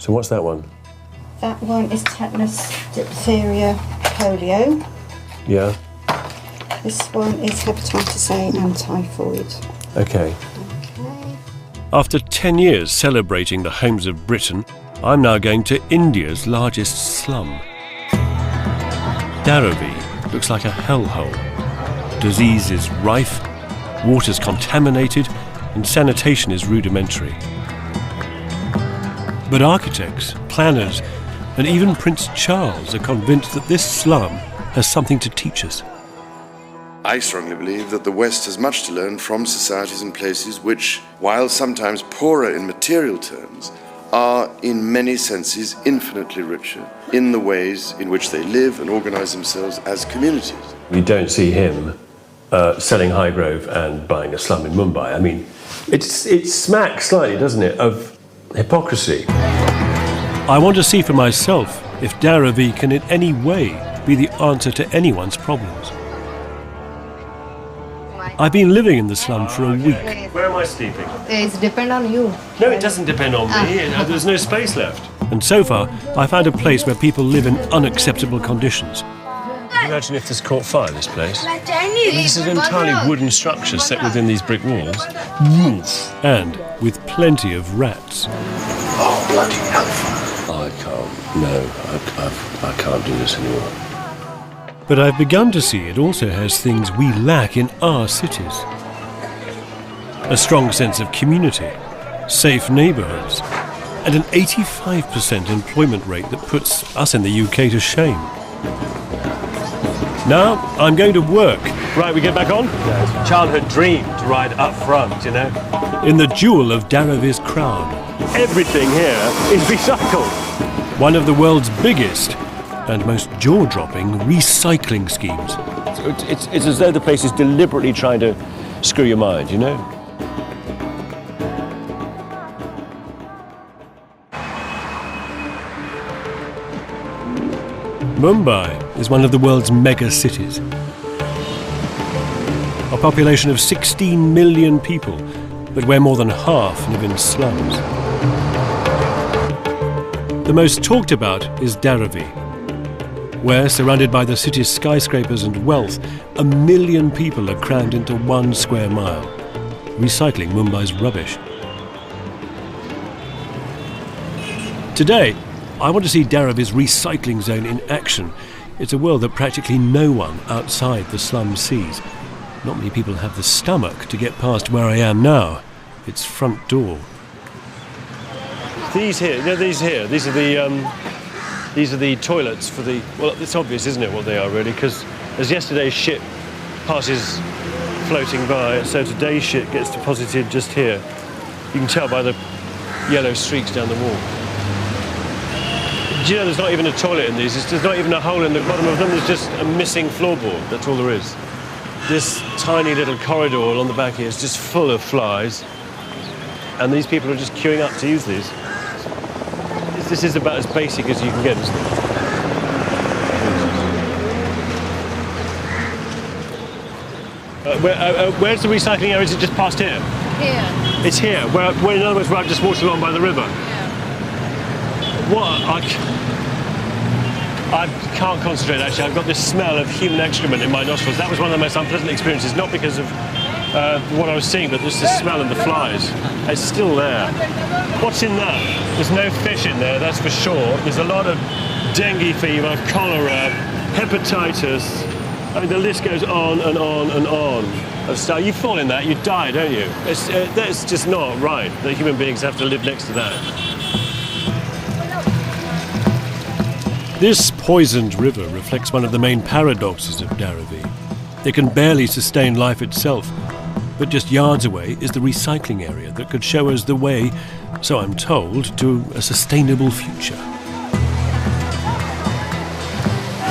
So what's that one? That one is tetanus, diphtheria, polio. Yeah. This one is hepatitis A and typhoid. Okay. After 10 years celebrating the homes of Britain, I'm now going to India's largest slum. Dharavi looks like a hellhole. Disease is rife, water's contaminated, and sanitation is rudimentary. But architects, planners, and even Prince Charles are convinced that this slum has something to teach us. I strongly believe that the West has much to learn from societies and places which, while sometimes poorer in material terms, are in many senses infinitely richer in the ways in which they live and organise themselves as communities. We don't see him selling Highgrove and buying a slum in Mumbai. I mean, it smacks slightly, doesn't it, of hypocrisy. I want to see for myself if Dharavi can in any way be the answer to anyone's problems. I've been living in the slum for a week. Where am I sleeping? It depends on you. No, it doesn't depend on me. There's no space left. And so far, I found a place where people live in unacceptable conditions. Imagine if this caught fire, this place. This is an entirely wooden structure set within these brick walls. And with plenty of rats. Oh, bloody hellfire. I can't. No, I can't do this anymore. But I've begun to see it also has things we lack in our cities. A strong sense of community, safe neighbourhoods, and an 85% employment rate that puts us in the UK to shame. Now, I'm going to work. Right, we get back on? Yeah, it's a childhood dream to ride up front, you know. In the jewel of Dharavi's crown. Everything here is recycled. One of the world's biggest and most jaw-dropping recycling schemes. It's as though the place is deliberately trying to screw your mind, you know? Mumbai is one of the world's mega cities. A population of 16 million people, but where more than half live in slums. The most talked about is Dharavi, where, surrounded by the city's skyscrapers and wealth, 1 million people are crammed into 1 square mile, recycling Mumbai's rubbish. Today, I want to see Dharavi's recycling zone in action. It's a world that practically no one outside the slum sees. Not many people have the stomach to get past where I am now, its front door. These here, these are the toilets for the... Well, it's obvious, isn't it, what they are, really? Because as yesterday's shit passes floating by, so today's shit gets deposited just here. You can tell by the yellow streaks down the wall. Do you know there's not even a toilet in these? There's not even a hole in the bottom of them. There's just a missing floorboard. That's all there is. This tiny little corridor along the back here is just full of flies. And these people are just queuing up to use these. This is about as basic as you can get, isn't it? Where's the recycling area? Is it just past here? Here. It's here, where in other words, where I've just walked along by the river. Yeah. What? I can't concentrate, actually. I've got this smell of human excrement in my nostrils. That was one of the most unpleasant experiences, not because of what I was seeing, but just the smell and the flies. It's still there. What's in that? There's no fish in there, that's for sure. There's a lot of dengue fever, cholera, hepatitis. I mean, the list goes on and on and on. You fall in that, you die, don't you? That's just not right, that human beings have to live next to that. This poisoned river reflects one of the main paradoxes of Dharavi. It can barely sustain life itself, but just yards away is the recycling area that could show us the way, so I'm told, to a sustainable future.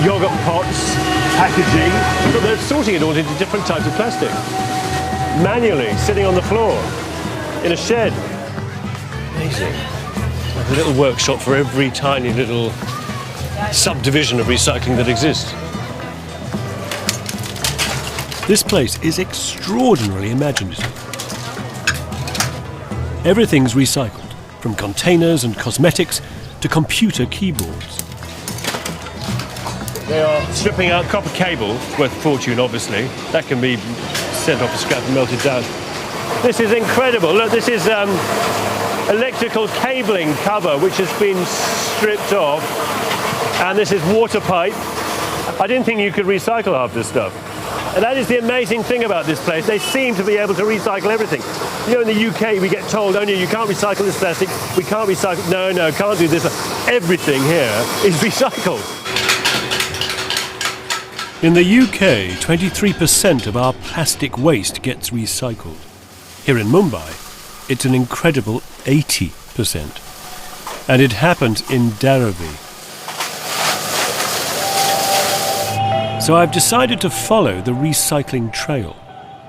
Yogurt pots, packaging, but they're sorting it all into different types of plastic. Manually, sitting on the floor, in a shed. Amazing. Like a little workshop for every tiny little subdivision of recycling that exists. This place is extraordinarily imaginative. Everything's recycled, from containers and cosmetics to computer keyboards. They are stripping out copper cable, worth a fortune obviously. That can be sent off a scrap and melted down. This is incredible. Look, this is electrical cabling cover which has been stripped off, and this is water pipe. I didn't think you could recycle half this stuff. And that is the amazing thing about this place. They seem to be able to recycle everything. You know, in the UK, we get told, oh no, you can't recycle this plastic. We can't recycle, no, can't do this. Everything here is recycled. In the UK, 23% of our plastic waste gets recycled. Here in Mumbai, it's an incredible 80%. And it happens in Dharavi. So I've decided to follow the recycling trail.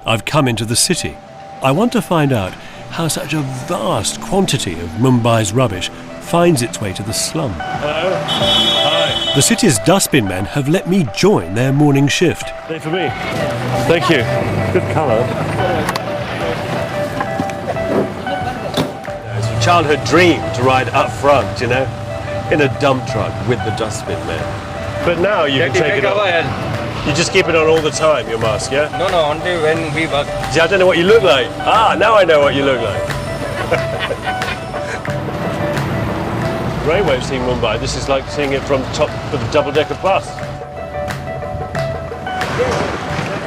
I've come into the city. I want to find out how such a vast quantity of Mumbai's rubbish finds its way to the slum. Hello. Hi. The city's dustbin men have let me join their morning shift. Stay for me. Thank you. Good colour. It's a childhood dream to ride up front, you know, in a dump truck with the dustbin men. But now you can take it off. You just keep it on all the time, your mask, yeah? No, only when we work. See, I don't know what you look like. Now I know what you look like. Great way of seeing Mumbai. This is like seeing it from top of a double-decker bus.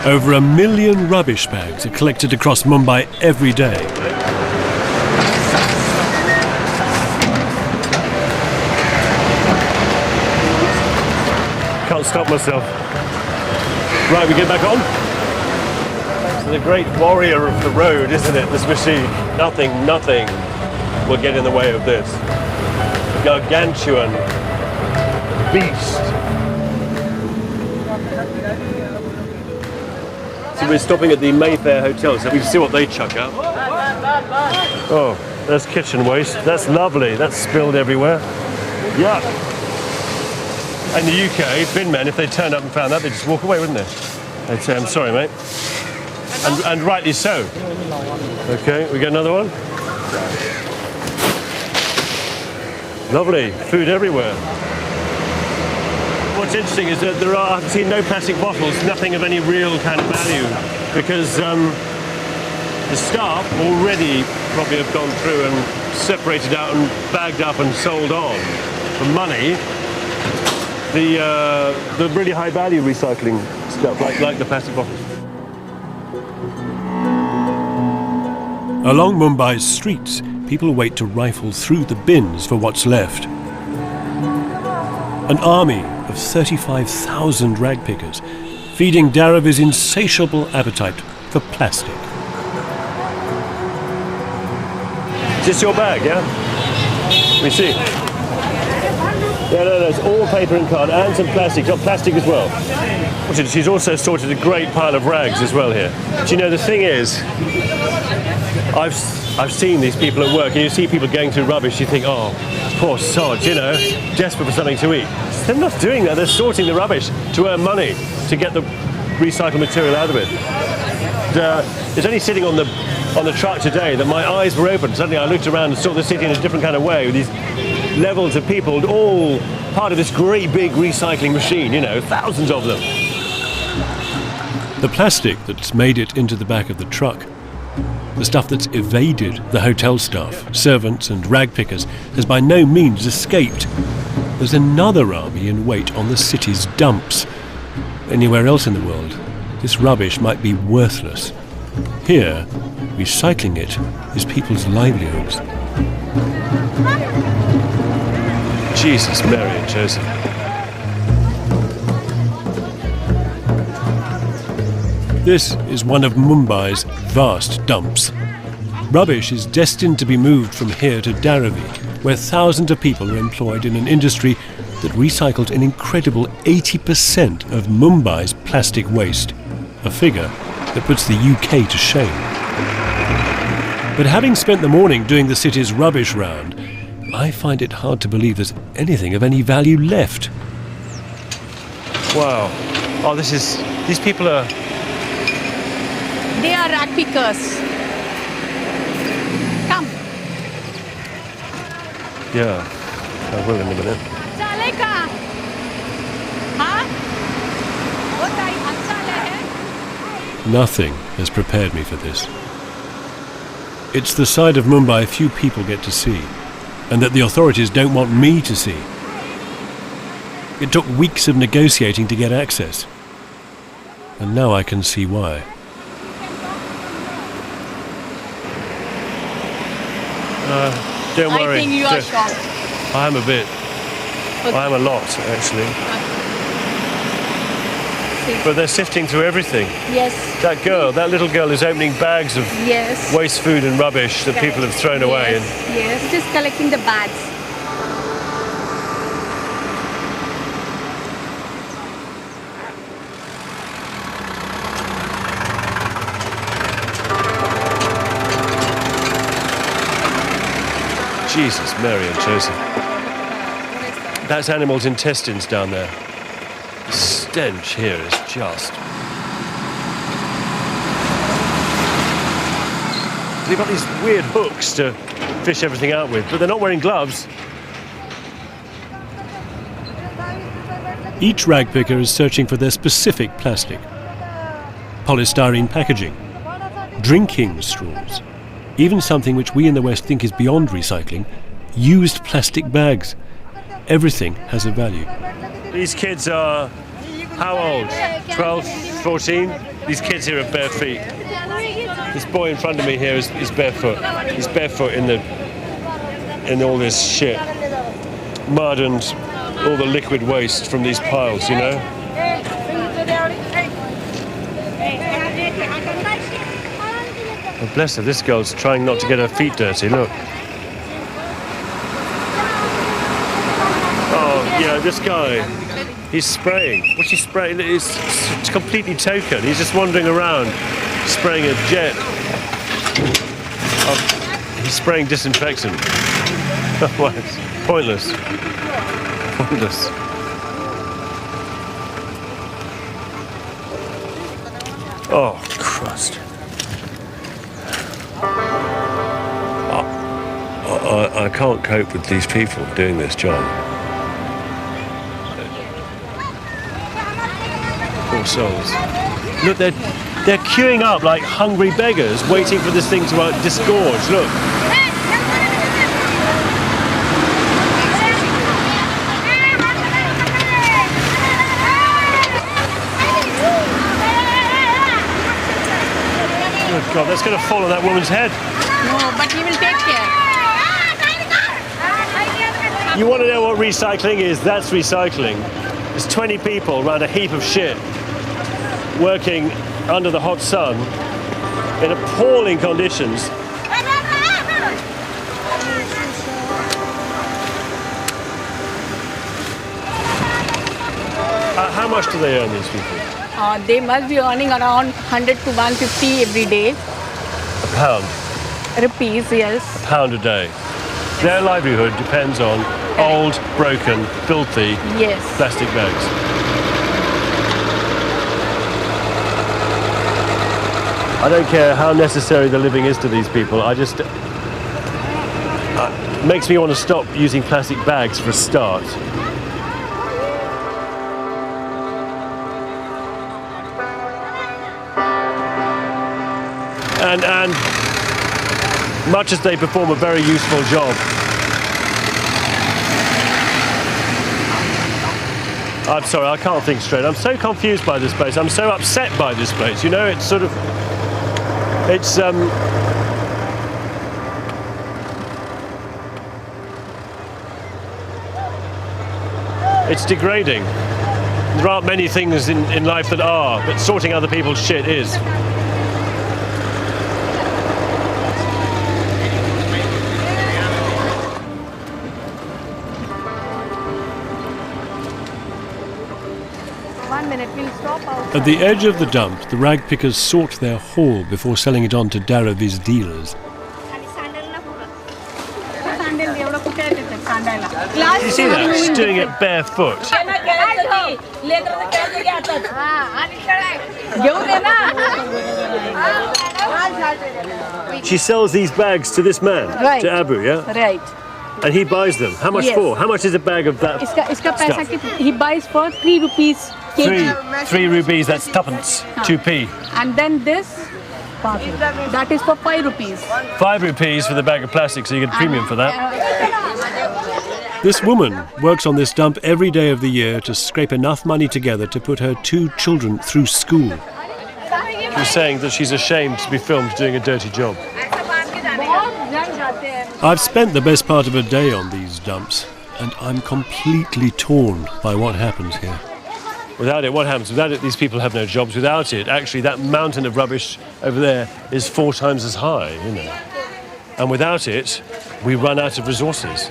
Over 1 million rubbish bags are collected across Mumbai every day. Can't stop myself. Right, we get back on. It's the great warrior of the road, isn't it, this machine? Nothing will get in the way of this. Gargantuan beast. So we're stopping at the Mayfair Hotel, so we can see what they chuck out. Oh, there's kitchen waste. That's lovely. That's spilled everywhere. Yeah. In the UK, bin men, if they turned up and found that, they'd just walk away, wouldn't they? They'd say, I'm sorry, mate. And rightly so. Okay, we get another one. Lovely, food everywhere. What's interesting is that I've seen no plastic bottles, nothing of any real kind of value, because the staff already probably have gone through and separated out and bagged up and sold on for money the really high value recycling stuff, like the plastic bottles. Along Mumbai's streets, people wait to rifle through the bins for what's left. An army of 35,000 rag pickers, feeding Dharavi's insatiable appetite for plastic. Is this your bag, yeah? Let me see. Yeah, no, it's all paper and card and some plastic. Got plastic as well. She's also sorted a great pile of rags as well here. Do you know, the thing is, I've seen these people at work, and you see people going through rubbish, you think, oh, poor sods, you know, desperate for something to eat. They're not doing that. They're sorting the rubbish to earn money, to get the recycled material out of it. It's only sitting on the truck today that my eyes were open. Suddenly I looked around and saw the city in a different kind of way, with these levels of people, all part of this great big recycling machine, you know, thousands of them. The plastic that's made it into the back of the truck, the stuff that's evaded the hotel staff, servants and rag pickers, has by no means escaped. There's another army in wait on the city's dumps. Anywhere else in the world, this rubbish might be worthless. Here, recycling it is people's livelihoods. Jesus, Mary and Joseph. This is one of Mumbai's vast dumps. Rubbish is destined to be moved from here to Dharavi, where thousands of people are employed in an industry that recycled an incredible 80% of Mumbai's plastic waste, a figure that puts the UK to shame. But having spent the morning doing the city's rubbish round, I find it hard to believe there's anything of any value left. Wow. Oh, these people are... They are rag pickers. Come. Yeah. I will in a minute. Nothing has prepared me for this. It's the side of Mumbai few people get to see, and that the authorities don't want me to see. It took weeks of negotiating to get access, and now I can see why. Don't worry. I think you are shocked. I'm a bit. Okay. I'm a lot, actually. But they're sifting through everything. Yes. That little girl is opening bags of Yes. waste food and rubbish that people have thrown away. And Yes. Just collecting the bags. Jesus, Mary and Joseph. That's animals' intestines down there. The stench here is just... They've got these weird hooks to fish everything out with, but they're not wearing gloves. Each rag picker is searching for their specific plastic. Polystyrene packaging, drinking straws, even something which we in the West think is beyond recycling, used plastic bags. Everything has a value. These kids are how old? 12, 14? These kids here are bare feet. This boy in front of me here is barefoot. He's barefoot in all this shit. Mud and all the liquid waste from these piles, you know? Oh, bless her, this girl's trying not to get her feet dirty, look. Oh, yeah, this guy, he's spraying. What's he spraying? It's completely token. He's just wandering around, spraying a jet. Oh, he's spraying disinfectant. Oh, it's pointless. Pointless. Oh, Christ. I can't cope with these people doing this job. Poor souls. Look, they're queuing up like hungry beggars, waiting for this thing to disgorge. Look. Oh God, that's going to fall on that woman's head. No, but he will take care. You want to know what recycling is? That's recycling. There's 20 people around a heap of shit working under the hot sun in appalling conditions. How much do they earn, these people? They must be earning around 100 to 150 every day. A pound? Rupees, yes. A pound a day. Their livelihood depends on old, broken, filthy plastic bags. I don't care how necessary the living is to these people. I just... it makes me want to stop using plastic bags for a start. And much as they perform a very useful job, I'm sorry, I can't think straight. I'm so confused by this place. I'm so upset by this place. You know, it's sort of... It's degrading. There aren't many things in life that are, but sorting other people's shit is. At the edge of the dump, the rag pickers sort their haul before selling it on to Dharavi's dealers. You see that? She's doing it barefoot. She sells these bags to this man, Right. to Abu, yeah? Right. And he buys them. How much Yes. for? How much is a bag of that? इसका पैसा stuff? he buys for 3 rupees kg. Three rupees, that's tuppence, 2p. And then this, that is for 5 rupees. 5 rupees for the bag of plastic, so you get a premium for that. This woman works on this dump every day of the year to scrape enough money together to put her 2 children through school. She's saying that she's ashamed to be filmed doing a dirty job. I've spent the best part of a day on these dumps, and I'm completely torn by what happens here. Without it, what happens? Without it, these people have no jobs. Without it, actually, that mountain of rubbish over there is 4 times as high, you know. And without it, we run out of resources.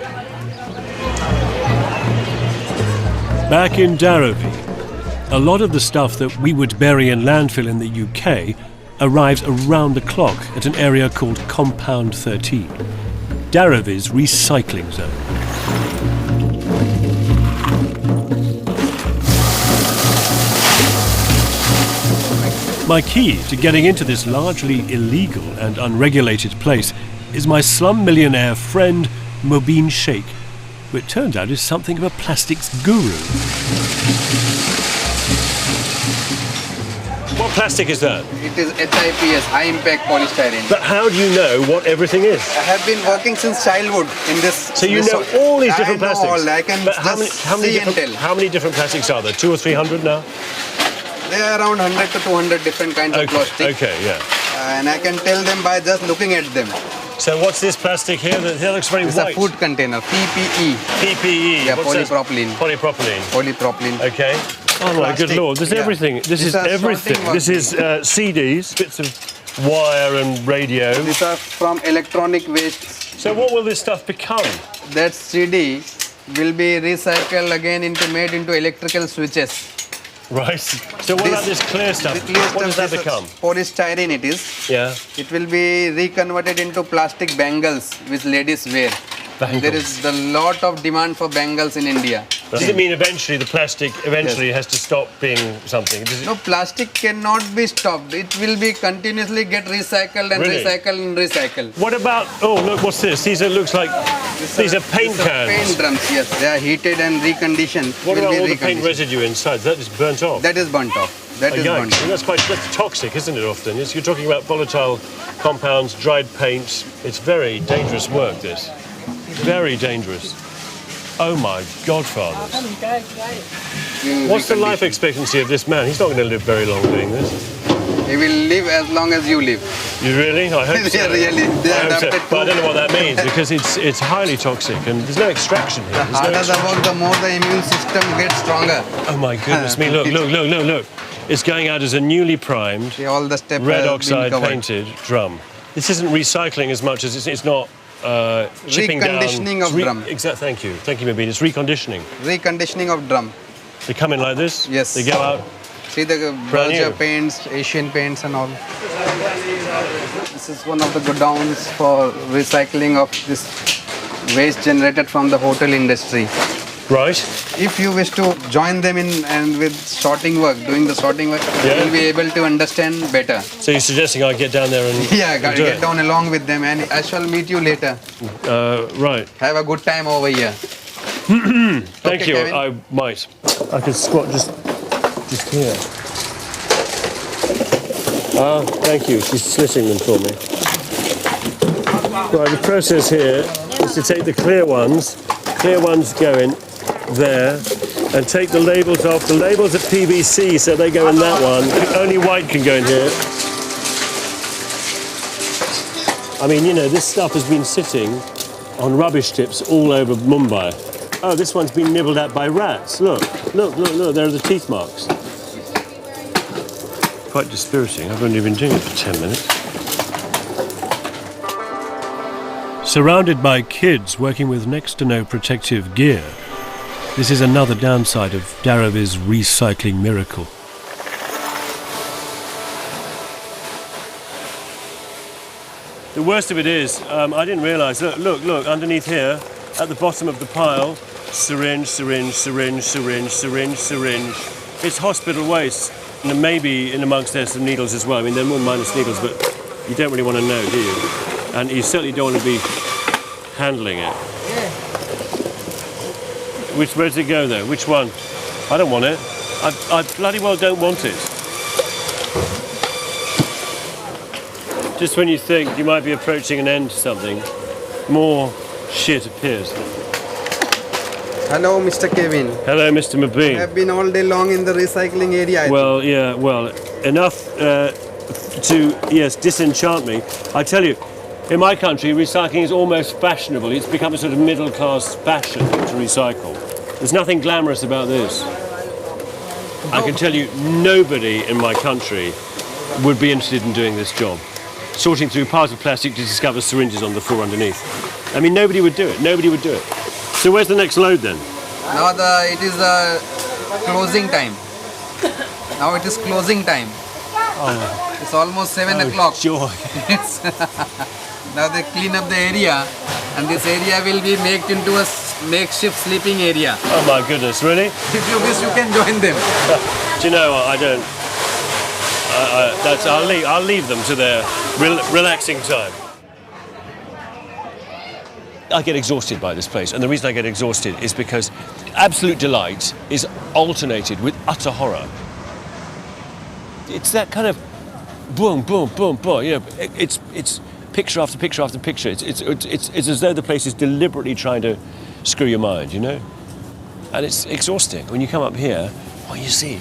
Back in Dharavi, a lot of the stuff that we would bury in landfill in the UK arrives around the clock at an area called Compound 13, Dharavi's recycling zone. My key to getting into this largely illegal and unregulated place is my slum millionaire friend Mubin Sheikh, who it turns out is something of a plastics guru. What plastic is that? It is HIPS, high impact polystyrene. But how do you know what everything is? I have been working since childhood in this. So you know all these different plastics? I know all. I can but just see and tell. how many different plastics are there? 200 or 300 now? There are around 100 to 200 different kinds of plastic. Okay, yeah. And I can tell them by just looking at them. So what's this plastic here? That looks very It's white. a food container, PPE. PPE. Yeah, What's that? polypropylene. Polypropylene. Polypropylene. Okay. Oh my good Plastic, lord! There's yeah. everything. This These is are everything. sorting This is CDs, bits of wire and radio. These are from electronic waste. So what will this stuff become? That CD will be recycled again made into electrical switches. Right. So what about this clear stuff? The clear What does stuff that is become? Polystyrene it is. Yeah. It will be reconverted into plastic bangles which ladies wear. Bangles. There is a lot of demand for bangles in India. Does it mean eventually the plastic has to stop being something? Does it... No, plastic cannot be stopped. It will be continuously get recycled and Really? recycled and recycled. What about? Oh look, what's this? These are looks like these are paint These are cans. paint drums, yes. They are heated and reconditioned. What Will about be all the paint reconditioned. residue inside? That is burnt off. That is burnt off. That is burnt off. That's toxic, isn't it? Often you're talking about volatile compounds, dried paint. It's very dangerous work. This, very dangerous. Oh my Godfathers! What's the life expectancy of this man? He's not going to live very long doing this. He will live as long as you live. You really? I hope They so. are really. They I are hope so. adapted But I to. don't know what that means because it's highly toxic and there's no extraction here. The There's no harder the extraction. work, the more the immune system gets stronger. Oh my goodness me! Look! It's going out as a newly primed, See, all the steps red have oxide been covered. painted drum. This isn't recycling as much as it's not chipping down. Reconditioning of drum. Thank you, Mubin. It's reconditioning. Reconditioning of drum. They come in like this. Yes. They go out. See the Brand new. Berger paints, Asian paints and all. This is one of the godowns for recycling of this waste generated from the hotel industry. Right. If you wish to join them in and with sorting work, doing the sorting work, Yeah. you will be able to understand better. So you're suggesting I get down there and Yeah, and get do it? down along with them and I shall meet you later. Right. Have a good time over here. Thank Okay, you. Kevin. I might. I could squat just here. Ah, thank you. She's slitting them for me. Right, the process here is to take the clear ones go in there, and take the labels off. The labels are PVC, so they go in that one. Only white can go in here. I mean, you know, this stuff has been sitting on rubbish tips all over Mumbai. Oh, this one's been nibbled at by rats. Look, there are the teeth marks. Quite dispiriting. I've only been doing it for 10 minutes. Surrounded by kids working with next to no protective gear, this is another downside of Dharavi's recycling miracle. The worst of it is, I didn't realise, look, underneath here, at the bottom of the pile, syringe. It's hospital waste. And maybe in amongst there's some needles as well. I mean, they're more minus needles, but you don't really want to know, do you? And you certainly don't want to be handling it. Where does it go though? Which one? I don't want it. I bloody well don't want it. Just when you think you might be approaching an end to something, more shit appears. Hello, Mr. Kevin. Hello, Mr. I Mabeen. have been all day long in the recycling area. Well, yeah, well, enough to, yes, disenchant me. I tell you, in my country, recycling is almost fashionable. It's become a sort of middle-class fashion to recycle. There's nothing glamorous about this. I can tell you, nobody in my country would be interested in doing this job. Sorting through piles of plastic to discover syringes on the floor underneath. I mean, nobody would do it. Nobody would do it. So where's the next load then? Now it is closing time. Now it is closing time. Oh. It's almost 7 o'clock. Joy. Now they clean up the area, and this area will be made into a makeshift sleeping area. Oh my goodness, really? If you wish, you can join them. Do you know what? I don't. I'll leave them to their relaxing time. I get exhausted by this place, and the reason I get exhausted is because absolute delight is alternated with utter horror. It's that kind of boom, boom, boom, boom. You know, it's picture after picture after picture. It's as though the place is deliberately trying to screw your mind, you know. And it's exhausting. When you come up here, what you see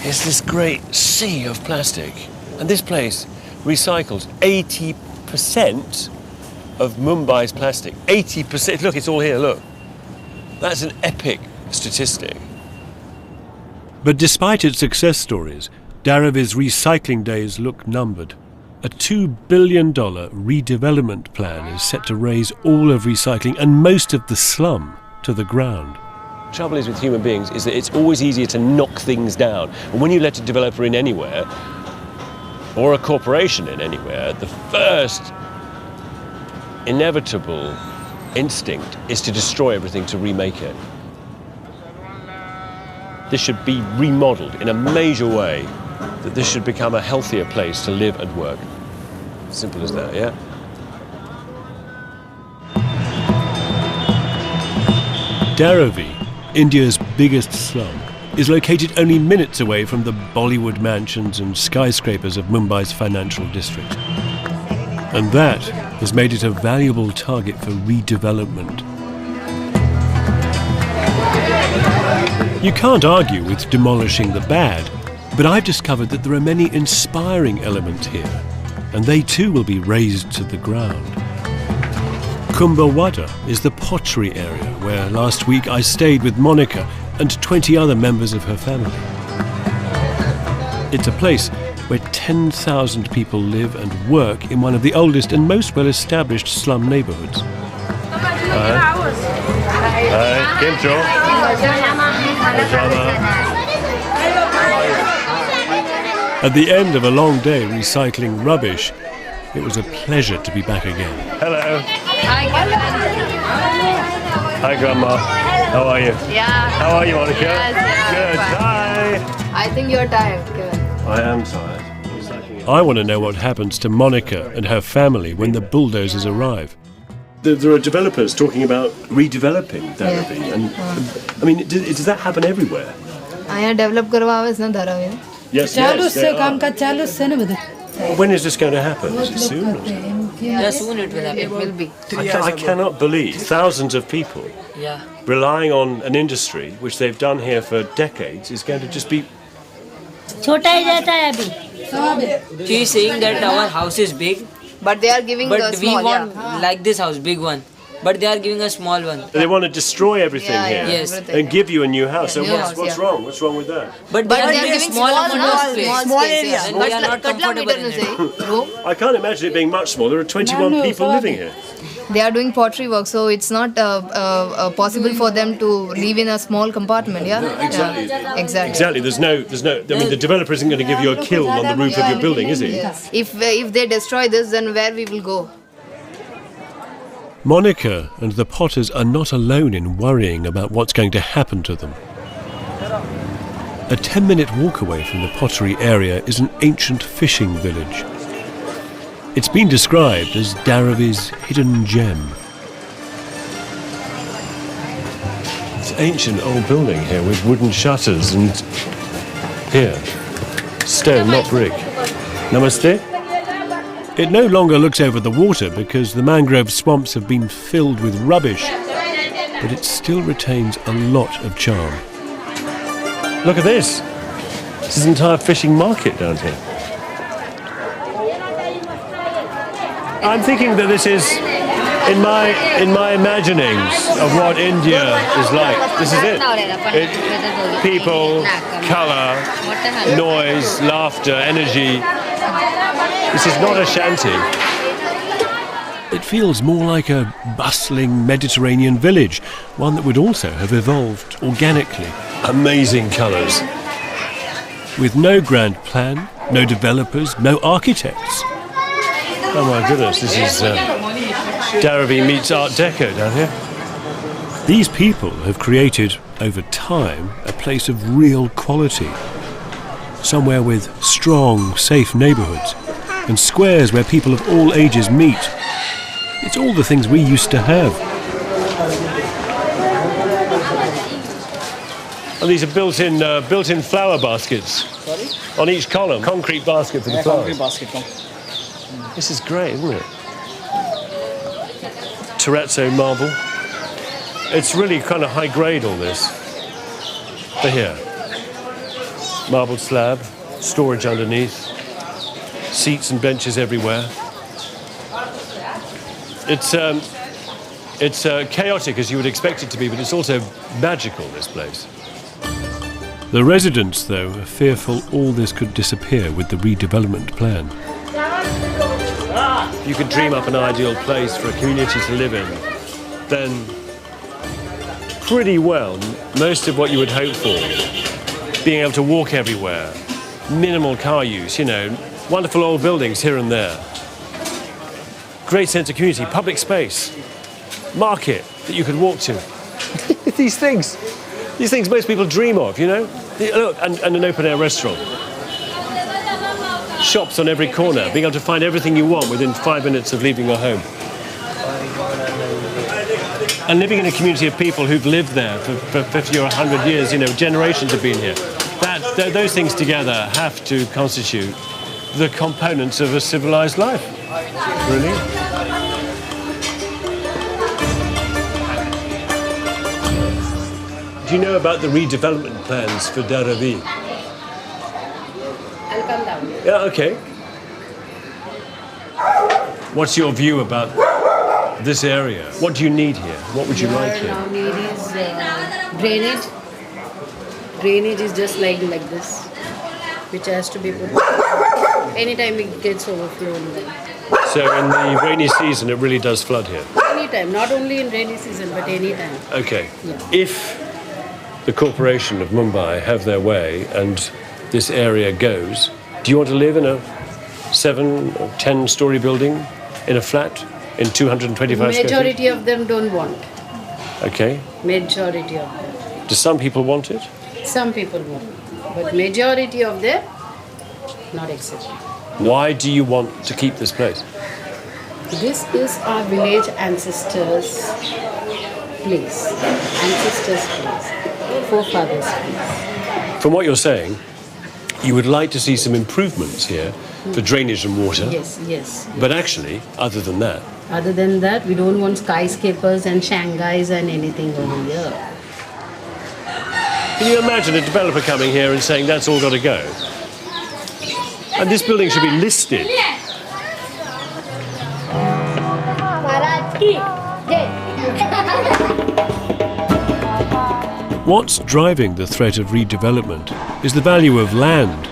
is this great sea of plastic, and this place recycles 80% of Mumbai's plastic. 80%. Look, it's all here. Look, that's an epic statistic. But despite its success stories, Dharavi's recycling days look numbered. A $2 billion redevelopment plan is set to raise all of recycling and most of the slum to the ground. The trouble is with human beings is that it's always easier to knock things down. And when you let a developer in anywhere, or a corporation in anywhere, the first inevitable instinct is to destroy everything to remake it. This should be remodeled in a major way, that this should become a healthier place to live and work. Simple as that, yeah? Dharavi, India's biggest slum, is located only minutes away from the Bollywood mansions and skyscrapers of Mumbai's financial district. And that has made it a valuable target for redevelopment. You can't argue with demolishing the bad, but I've discovered that there are many inspiring elements here, and they too will be razed to the ground. Kumbhawada is the pottery area where last week I stayed with Monica and 20 other members of her family. It's a place where 10,000 people live and work in one of the oldest and most well-established slum neighborhoods. Hi. At the end of a long day recycling rubbish, it was a pleasure to be back again. Hello. Hi, Grandma. How are you? Yeah. How are you, Monica? Yes. Good. Hi. I think you're tired, Kevin. I am tired. I want to know what happens to Monica and her family when the bulldozers arrive. There are developers talking about redeveloping Dharavi, and I mean, does that happen everywhere? I develop करवावे इसने Dharavi. Yes, yes. When is this going to happen? Is it soon? Or something? Yeah, soon it will happen. It will be. I cannot believe thousands of people relying on an industry which they've done here for decades is going to just be. She is saying that our house is big, But they are giving but the small. we want like this house, big one. But they are giving a small one. They want to destroy everything here Yes. and give you a new house. So Yeah. what's wrong? What's wrong with that? But they are giving small amount of space. Small area. And we are not comfortable in it. Room. I can't imagine it being much smaller. There are 21 people living here. They are doing pottery work, so it's not possible for them to live in a small compartment. Yeah. Exactly. Yeah. Exactly. Exactly. There's no. I mean, the developer isn't going to give you a kiln on the roof of your building, is he? If they destroy this, then where we will go? Monica and the Potters are not alone in worrying about what's going to happen to them. A 10-minute walk away from the pottery area is an ancient fishing village. It's been described as Dharavi's hidden gem. ancient old building here with wooden shutters and here, stone, not brick. Namaste. It no longer looks over the water because the mangrove swamps have been filled with rubbish, but it still retains a lot of charm. Look at this. This is an entire fishing market down here. I'm thinking that this is, in my imaginings of what India is like, this is it. People, colour, noise, laughter, energy. This is not a shanty. It feels more like a bustling Mediterranean village, one that would also have evolved organically. Amazing colours. With no grand plan, no developers, no architects. Oh my goodness, this is Dharavi meets Art Deco down here. These people have created, over time, a place of real quality. Somewhere with strong, safe neighbourhoods and squares where people of all ages meet. It's all the things we used to have. And these are built-in flower baskets. Sorry? On each column, concrete basket for the flowers. Concrete basket. This is great, isn't it? Terrazzo marble. It's really kind of high grade, all this. But here, marble slab, storage underneath, seats and benches everywhere. It's chaotic as you would expect it to be, but it's also magical, this place. The residents, though, are fearful all this could disappear with the redevelopment plan. You could dream up an ideal place for a community to live in, then pretty well most of what you would hope for, being able to walk everywhere, minimal car use, you know, wonderful old buildings here and there, great sense of community, public space, market that you could walk to. These things most people dream of, you know, and an open-air restaurant. Shops on every corner, being able to find everything you want within 5 minutes of leaving your home. And living in a community of people who've lived there for 50 or 100 years, you know, generations have been here. Those things together have to constitute the components of a civilized life, really. Do you know about the redevelopment plans for Dharavi? I'll come down. Yeah, okay. What's your view about this area? What do you need here? What would you like here? Now need is drainage. Drainage is just like this, which has to be put. Anytime it gets overflown. So in the rainy season, it really does flood here? Anytime, not only in rainy season, but anytime. Okay. Yeah. If the corporation of Mumbai have their way and this area goes, do you want to live in a 7 or 10-story building, in a flat, in 225 square feet? Majority of them don't want. Okay. Majority of them. Do some people want it? Some people want. But majority of them, not accepted. Why do you want to keep this place? This is our village ancestors' place. Ancestors' place. Forefathers' place. From what you're saying, you would like to see some improvements here for drainage and water. Yes. But actually, other than that, we don't want skyscrapers and Shanghais and anything over here. can you imagine a developer coming here and saying that's all got to go? And this building should be listed. What's driving the threat of redevelopment is the value of land.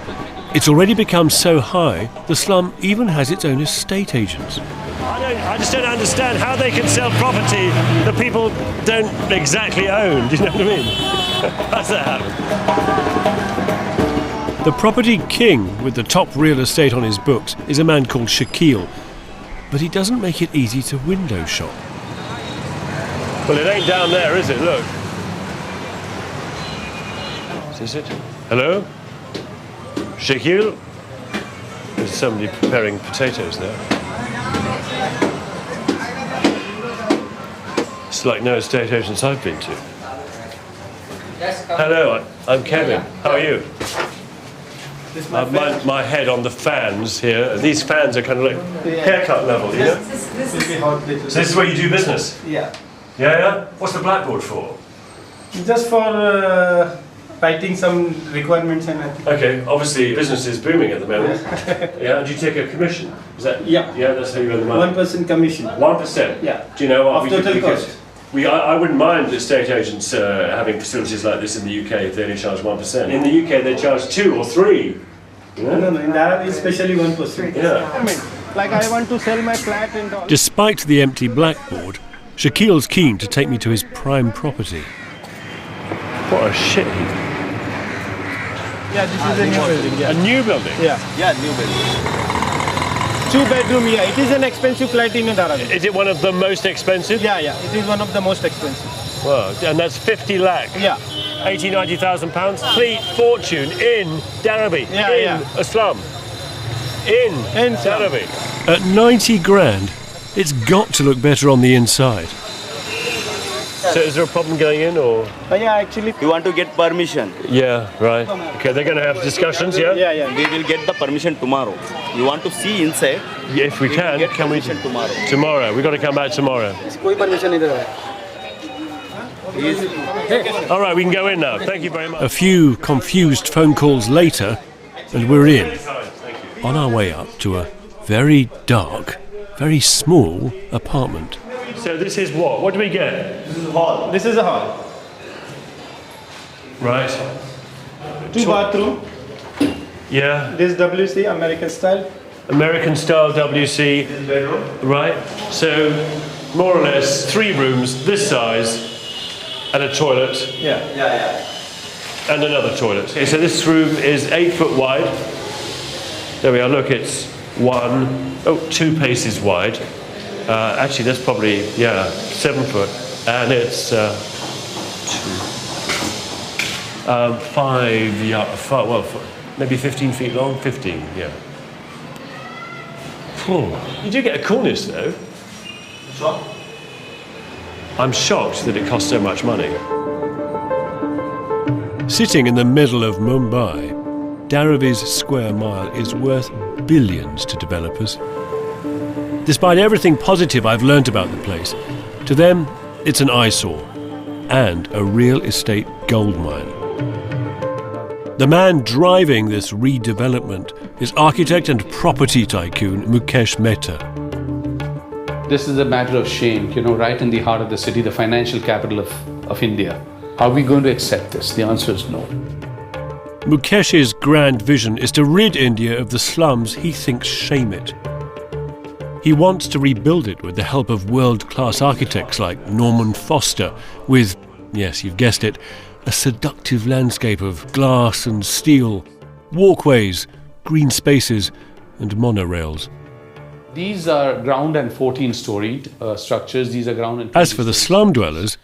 It's already become so high, the slum even has its own estate agents. I just don't understand how they can sell property that people don't exactly own. Do you know what I mean? How's that happen? The property king with the top real estate on his books is a man called Shakil, but he doesn't make it easy to window shop. Well, it ain't down there, is it? Look. Is this it? Hello? Shakil? There's somebody preparing potatoes there. It's like no estate agents I've been to. Hello, I'm Kevin. How are you? My head on the fans here. These fans are kind of like haircut level, you know? This will be hot plate. So this is where you do business? Yeah. Yeah? What's the blackboard for? Just for writing some requirements and I think. Okay, obviously business is booming at the moment. Yeah, do you take a commission? Is that? Yeah. Yeah, that's how you earn the money. 1% commission. 1%? Yeah. Do you know what? Of total cost. I wouldn't mind estate agents having facilities like this in the UK if they only charge 1%. In the UK they charge 2 or 3. No, in Dharavi especially 1%. Yeah. I mean, like I want to sell my flat and all. Despite the empty blackboard, Shakil's keen to take me to his prime property. What a shit heap. Yeah, this is a new building. Yeah. A new building? Yeah, new building. 2-bedroom, yeah. It is an expensive flat in Dharavi. Is it one of the most expensive? Yeah. It is one of the most expensive. Wow, and that's 50 lakh? Yeah. 80, 90,000 pounds? Complete fortune in Dharavi, a slum. In Dharavi. At 90 grand, it's got to look better on the inside. So is there a problem going in or? Yeah, actually. You want to get permission? Yeah, right. Okay, they're going to have discussions, yeah? Yeah. We will get the permission tomorrow. You want to see inside? Yeah, if we can get we? Permission tomorrow. Tomorrow, we've got to come back tomorrow. कोई permission नहीं दे रहा है. All right, we can go in now. Thank you very much. A few confused phone calls later, and we're in. On our way up to a very dark, very small apartment. So this is what? What do we get? This is a hall. This is a hall. Right. 2 bathroom. Yeah. This WC, American style. American style WC. This bedroom. Right. So more or less 3 rooms this size and a toilet. Yeah. And another toilet. Okay, so this room is 8 foot wide. There we are. Look, it's 2 paces wide. Actually, that's probably 7 foot, and it's 5, maybe 15 feet long. 15, yeah. You do get a coolness though. Sure. I'm shocked that it costs so much money. Sitting in the middle of Mumbai, Dharavi's square mile is worth billions to developers. Despite everything positive I've learnt about the place, to them it's an eyesore and a real estate goldmine. The man driving this redevelopment is architect and property tycoon Mukesh Mehta. This is a matter of shame, right in the heart of the city, the financial capital of India. Are we going to accept this? The answer is no. Mukesh's grand vision is to rid India of the slums he thinks shame it. He wants to rebuild it with the help of world-class architects like Norman Foster, with, yes, you've guessed it, a seductive landscape of glass and steel, walkways, green spaces and monorails. These are ground and 14-storied structures. These are ground and. As for the slum dwellers,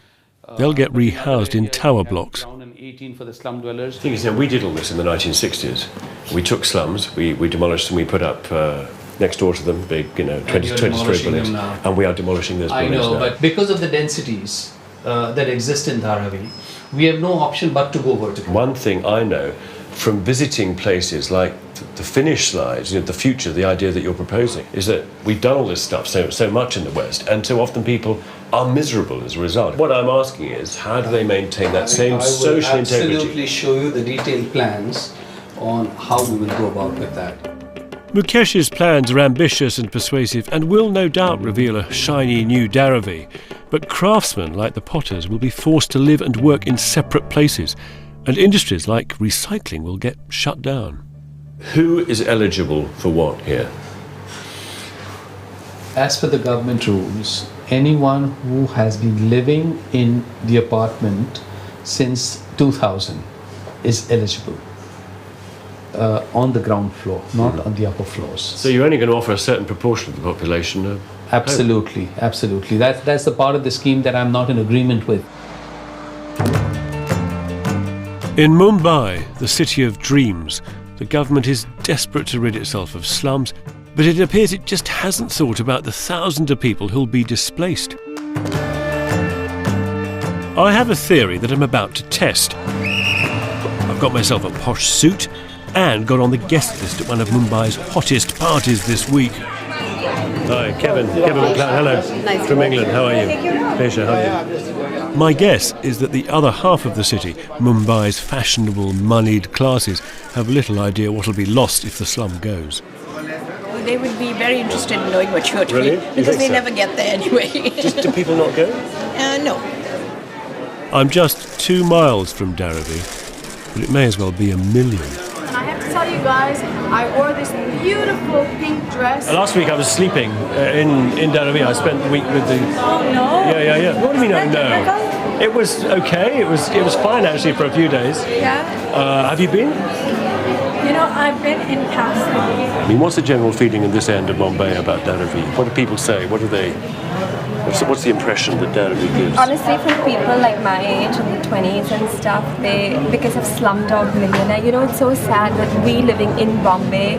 they'll get rehoused in tower blocks. Ground and 18 for the slum dwellers. The thing is, we did all this in the 1960s. We took slums, we demolished them, we put up next door to them big, 20-story buildings, and we are demolishing those buildings now. I know, but because of the densities that exist in Dharavi, we have no option but to go vertical. One thing I know from visiting places like the Finnish slides, the future, the idea that you're proposing, is that we've done all this stuff so much in the West, and so often people are miserable as a result. What I'm asking is, how do they maintain that same social integrity? I will absolutely show you the detailed plans on how we will go about with that. Mukesh's plans are ambitious and persuasive and will no doubt reveal a shiny new Dharavi. But craftsmen like the potters will be forced to live and work in separate places, and industries like recycling will get shut down. Who is eligible for what here? As per the government rules, anyone who has been living in the apartment since 2000 is eligible. On the ground floor, not on the upper floors. So you're only going to offer a certain proportion of the population? Absolutely. That's the part of the scheme that I'm not in agreement with. In Mumbai, the city of dreams, the government is desperate to rid itself of slums, but it appears it just hasn't thought about the thousands of people who'll be displaced. I have a theory that I'm about to test. I've got myself a posh suit and got on the guest list at one of Mumbai's hottest parties this week. Hi, Kevin McCloud, hello. Nice. From England, how are you? Pleasure, how are you? My guess is that the other half of the city, Mumbai's fashionable, moneyed classes, have little idea what'll be lost if the slum goes. They would be very interested in knowing what you're doing. Really? Because they never get there anyway. Do people not go? No. I'm just 2 miles from Dharavi, but it may as well be a million. And I have to tell you guys, I wore this beautiful pink dress. Last week I was sleeping in Dharavi. I spent the week with the... Oh, no? Yeah. What do you mean, no? It was okay. It was fine, actually, for a few days. Yeah? Have you been? You know, I've been in passing. I mean, what's the general feeling in this end of Mumbai about Dharavi? What do people say? What do they... What's the impression that Dharavi gives? Honestly, from people like my age in the 20s and stuff, because of Slumdog Millionaire, you know, it's so sad that we living in Bombay,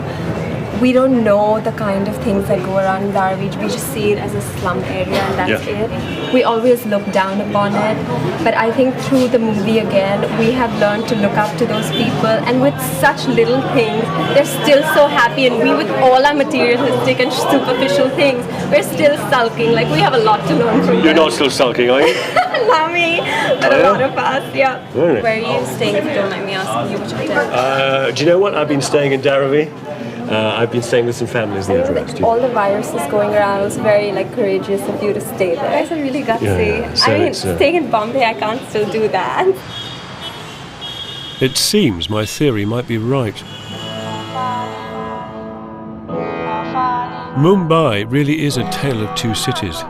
we don't know the kind of things that go around in Dharavi. We just see it as a slum area and that's it. We always look down upon it. But I think through the movie again, we have learned to look up to those people, and with such little things, they're still so happy, and we with all our materialistic and superficial things, we're still sulking. Like, we have a lot to learn from You're not still sulking, are you? Not me, but a lot of us, yeah. Really? Where are you staying, if you don't mind me asking you, which hotel? Do you know what? I've been staying in Dharavi. I've been staying with some families near the rest. All the viruses going around, it was very courageous of you to stay there. You guys are really gutsy. So I mean, staying in Bombay, I can't still do that. It seems my theory might be right. Mumbai really is a tale of two cities.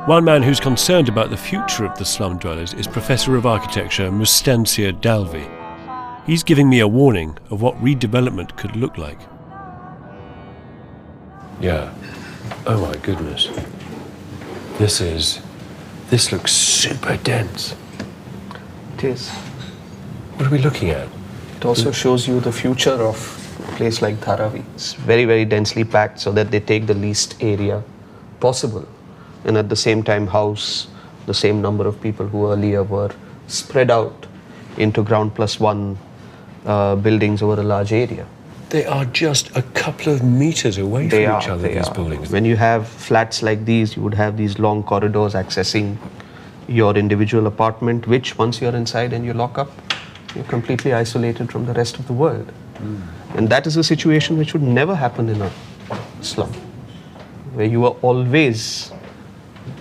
One man who's concerned about the future of the slum dwellers is Professor of Architecture Mustansir Dalvi. He's giving me a warning of what redevelopment could look like. Yeah. Oh my goodness. This looks super dense. It is. What are we looking at? It also shows you the future of a place like Dharavi. It's very, very densely packed so that they take the least area possible, and at the same time house the same number of people who earlier were spread out into ground plus one buildings over a large area. They are just a couple of meters away from each other, these buildings. When you have flats like these, you would have these long corridors accessing your individual apartment, which once you're inside and you lock up, you're completely isolated from the rest of the world. And that is a situation which would never happen in a slum, where you are always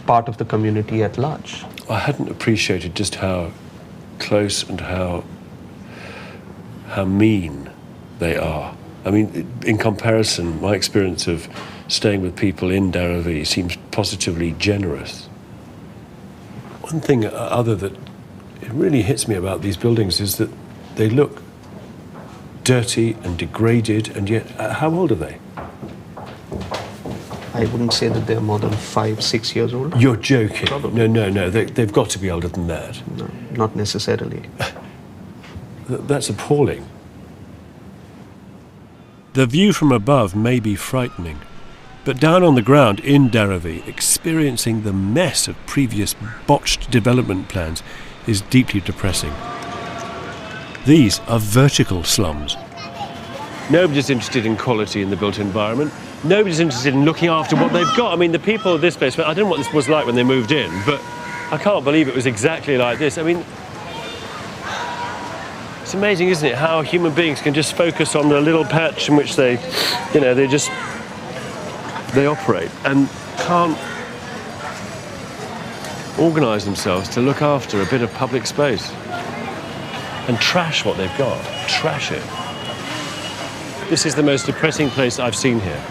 part of the community at large. I hadn't appreciated just how close and how mean they are. I mean, in comparison, my experience of staying with people in Dharavi seems positively generous. One thing other that it really hits me about these buildings is that they look dirty and degraded, and yet, how old are they? I wouldn't say that they're more than 5-6 years old. You're joking. Probably. No, they've got to be older than that. No, not necessarily. That's appalling. The view from above may be frightening, but down on the ground in Dharavi, experiencing the mess of previous botched development plans is deeply depressing. These are vertical slums. Nobody's interested in quality in the built environment. Nobody's interested in looking after what they've got. I mean, the people of this place, I don't know what this was like when they moved in, but I can't believe it was exactly like this. I mean, it's amazing, isn't it, how human beings can just focus on the little patch in which they operate and can't organise themselves to look after a bit of public space and trash what they've got, trash it. This is the most depressing place I've seen here.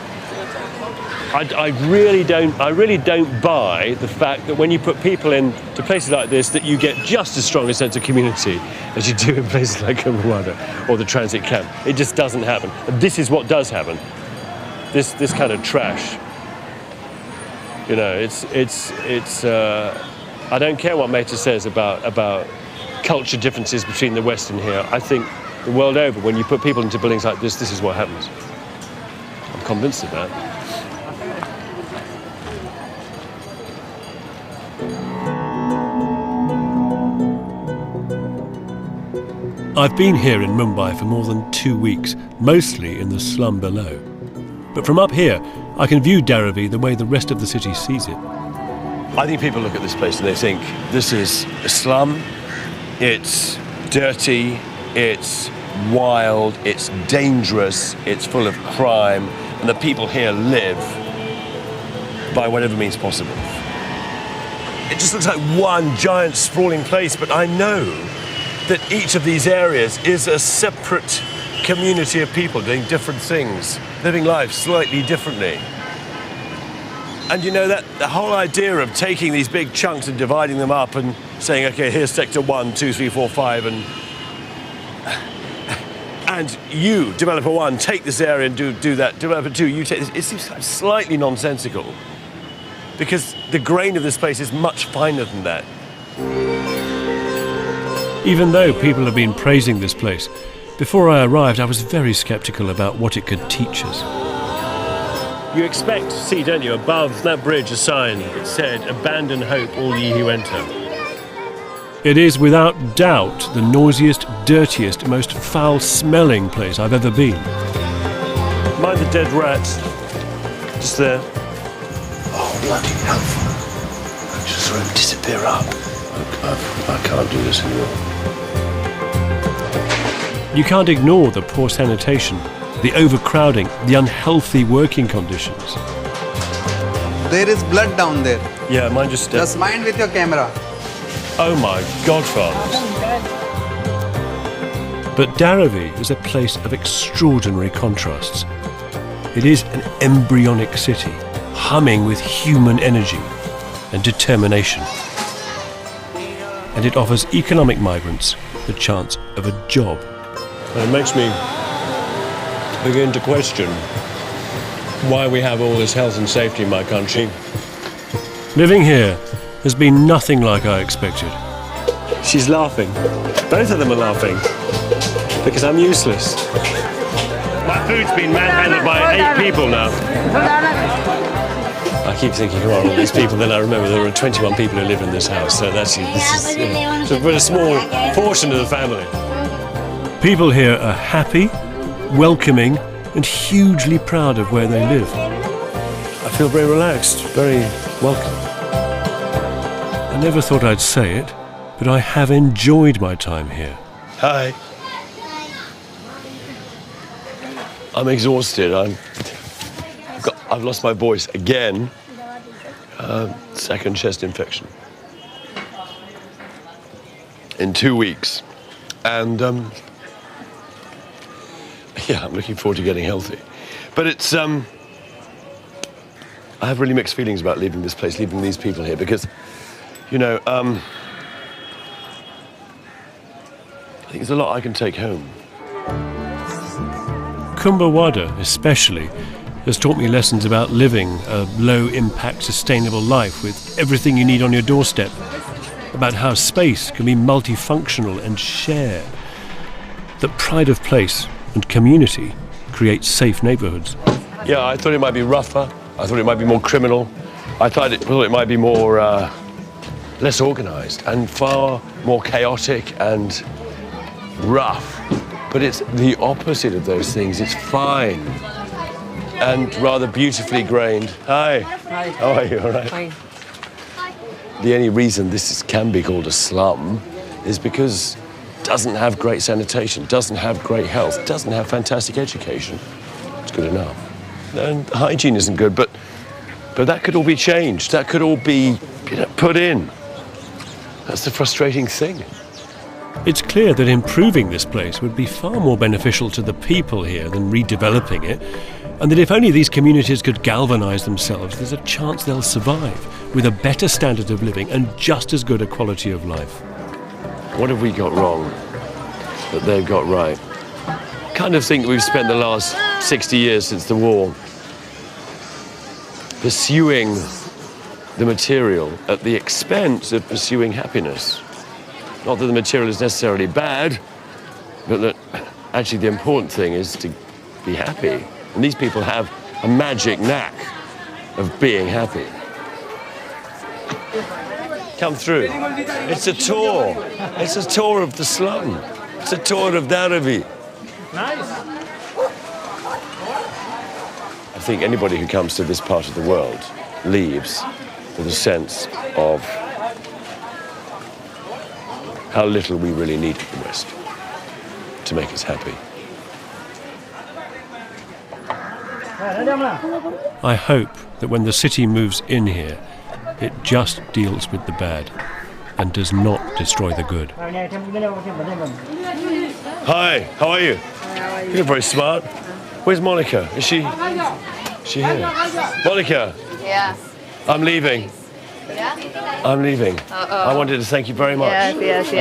I really don't buy the fact that when you put people into places like this that you get just as strong a sense of community as you do in places like Mumbai or the transit camp. It just doesn't happen. This is what does happen. This kind of trash. You know, it's I don't care what Mehta says about culture differences between the West and here. I think the world over, when you put people into buildings like this is what happens. I'm convinced of that. I've been here in Mumbai for more than 2 weeks, mostly in the slum below. But from up here, I can view Dharavi the way the rest of the city sees it. I think people look at this place and they think, this is a slum, it's dirty, it's wild, it's dangerous, it's full of crime, and the people here live by whatever means possible. It just looks like one giant sprawling place, but I know that each of these areas is a separate community of people doing different things, living life slightly differently. And you know, that the whole idea of taking these big chunks and dividing them up and saying, okay, here's sector 1, 2, 3, 4, 5, and you, developer 1, take this area and do that. Developer 2, you take this. It seems slightly nonsensical because the grain of this place is much finer than that. Even though people have been praising this place, before I arrived, I was very skeptical about what it could teach us. You expect to see, don't you, above that bridge a sign that said, "Abandon hope, all ye who enter." It is without doubt the noisiest, dirtiest, most foul-smelling place I've ever been. Mind the dead rats, just there. Oh, bloody hell. Just sort of disappear up. I can't do this anymore. You can't ignore the poor sanitation, the overcrowding, the unhealthy working conditions. There is blood down there. Yeah, mine just... Just mind with your camera. Oh my godfathers. But Dharavi is a place of extraordinary contrasts. It is an embryonic city, humming with human energy and determination. And it offers economic migrants the chance of a job. And it makes me begin to question why we have all this health and safety in my country. Living here has been nothing like I expected. She's laughing. Both of them are laughing because I'm useless. My food's been manhandled by 8 people now. I keep thinking, who are all these people? Then I remember there are 21 people who live in this house. So this is a small portion of the family. People here are happy, welcoming, and hugely proud of where they live. I feel very relaxed, very welcome. I never thought I'd say it, but I have enjoyed my time here. Hi. I'm exhausted. I've lost my voice again. Second chest infection. In 2 weeks. And yeah, I'm looking forward to getting healthy. But it's, I have really mixed feelings about leaving this place, leaving these people here, because, you know, I think there's a lot I can take home. Kumbhawada, especially, has taught me lessons about living a low-impact, sustainable life with everything you need on your doorstep, about how space can be multifunctional and shared, that pride of place and community create safe neighborhoods. Yeah, I thought it might be rougher. I thought it might be more criminal. I thought it might be more less organized and far more chaotic and rough. But it's the opposite of those things. It's fine and rather beautifully grained. Hi. Hi. How are you? All right. Fine. The only reason this can be called a slum is because it doesn't have great sanitation, doesn't have great health, doesn't have fantastic education. It's good enough. And hygiene isn't good, but that could all be changed. That could all be put in. That's the frustrating thing. It's clear that improving this place would be far more beneficial to the people here than redeveloping it, and that if only these communities could galvanize themselves, there's a chance they'll survive with a better standard of living and just as good a quality of life. What have we got wrong that they've got right? I kind of think we've spent the last 60 years since the war pursuing the material at the expense of pursuing happiness. Not that the material is necessarily bad, but that actually the important thing is to be happy. And these people have a magic knack of being happy. Come through. It's a tour. It's a tour of the slum. It's a tour of Dharavi. Nice. I think anybody who comes to this part of the world leaves with a sense of how little we really need from the West to make us happy. I hope that when the city moves in here, it just deals with the bad and does not destroy the good. Hi, how are you? You look very smart. Where's Monica? Is she here? Monica, Yeah. I'm leaving. Yeah? I'm leaving. I wanted to thank you very much. Yes,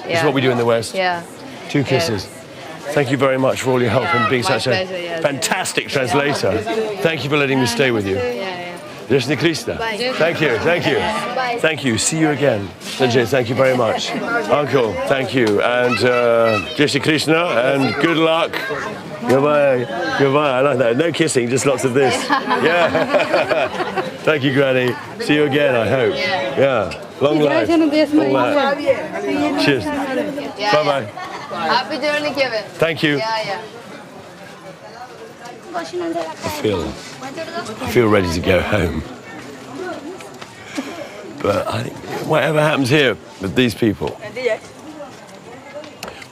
It's what we do in the West. Yeah. 2 kisses. Thank you very much for all your help and being my such pleasure, a yes. fantastic translator. Thank you for letting me stay with you. Jai Shri Krishna. Bye. Thank you, thank you. Bye. Thank you. See you again. Sanjay, thank you very much. Uncle, thank you. And Jai Shri Krishna and good luck. Goodbye. Goodbye. I like that. No kissing, just lots of this. Yeah. Thank you, Granny. See you again, I hope. Yeah. Long life. All that. Cheers. Bye-bye. Happy journey, Kevin. Thank you. Yeah. I feel ready to go home. But I think whatever happens here with these people,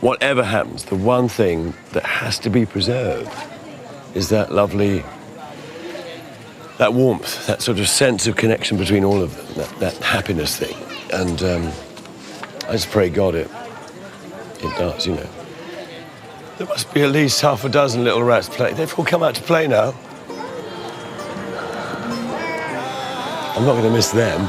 whatever happens, the one thing that has to be preserved is that lovely, that warmth, that sort of sense of connection between all of them, that happiness thing. And I just pray God it does, you know. There must be at least half a dozen little rats playing. They've all come out to play now. I'm not going to miss them.